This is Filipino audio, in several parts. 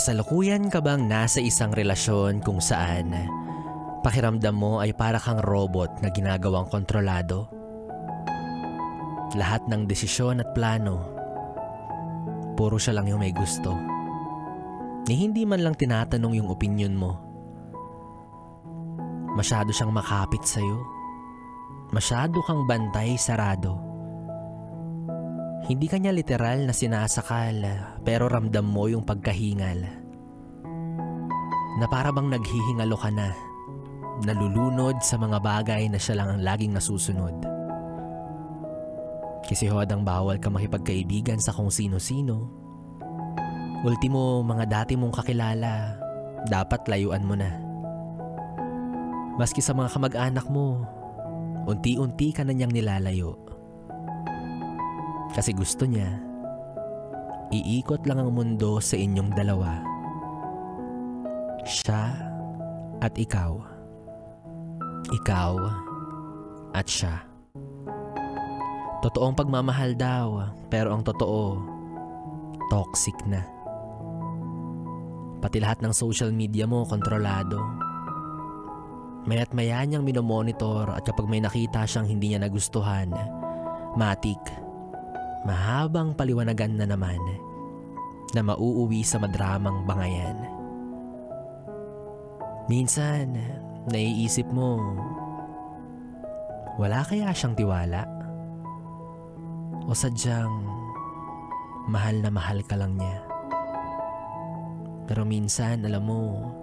Kasalukuyan ka bang nasa isang relasyon kung saan pakiramdam mo ay para kang robot na ginagawang kontrolado? Lahat ng desisyon at plano, puro siya lang yung may gusto. Ni hindi man lang tinatanong yung opinyon mo. Masyado siyang makapit sa'yo. Masyado kang bantay sarado. Hindi kanya literal na sinasakal, pero ramdam mo yung pagkahingal. Na para bang naghihingalo ka na, nalulunod sa mga bagay na siya lang ang laging nasusunod. Kasi hodang bawal ka makipagkaibigan sa kung sino-sino. Ultimo, mga dati mong kakilala, dapat layuan mo na. Maski sa mga kamag-anak mo, unti-unti ka na niyang nilalayo. Kasi gusto niya, iikot lang ang mundo sa inyong dalawa. Siya at ikaw. Ikaw at siya. Totoong pagmamahal daw, pero ang totoo, toxic na. Pati lahat ng social media mo kontrolado. Maya't maya niyang minomonitor at kapag may nakita siyang hindi niya nagustuhan, matik, mahabang paliwanagan na naman na mauuwi sa madramang bangayan. Minsan, naiisip mo, wala kaya siyang tiwala? O sadyang mahal na mahal ka lang niya? Pero minsan, alam mo,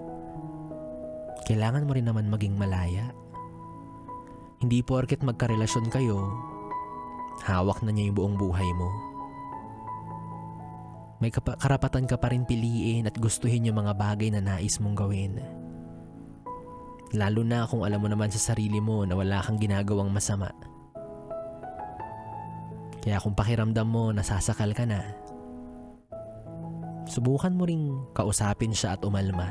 kailangan mo rin naman maging malaya. Hindi porket magkarelasyon kayo, hawak na niya yung buong buhay mo. May karapatan ka pa rin piliin at gustuhin yung mga bagay na nais mong gawin. Lalo na kung alam mo naman sa sarili mo na wala kang ginagawang masama. Kaya kung pakiramdam mo nasasakal ka na, subukan mo ring kausapin siya at umalma.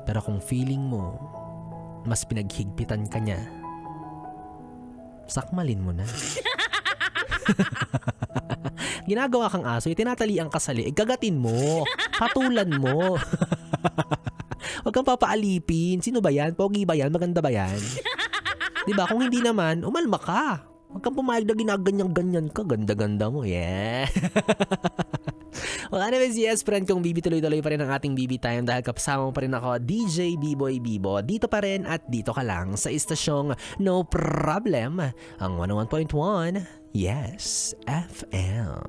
Pero kung feeling mo mas pinaghigpitan ka niya, sakmalin mo na. Ginagawa kang aso, tinatalian ka sa liig, gagatin mo, patulan mo. Huwag kang papaalipin. Sino ba yan? Pogi ba yan? Maganda ba yan? Diba? Kung hindi naman, umalma ka. Huwag kang pumayag na ginaganyan-ganyan ka. Ganda-ganda mo. Yeah. Well, anyways, yes, friend, kung Bibi, tuloy-tuloy pa rin ang ating Bibi Time dahil kasama mo pa rin ako, DJ B-Boy Bibo. Dito pa rin at dito ka lang sa istasyong No Problem, ang 101.1, Yes, FM.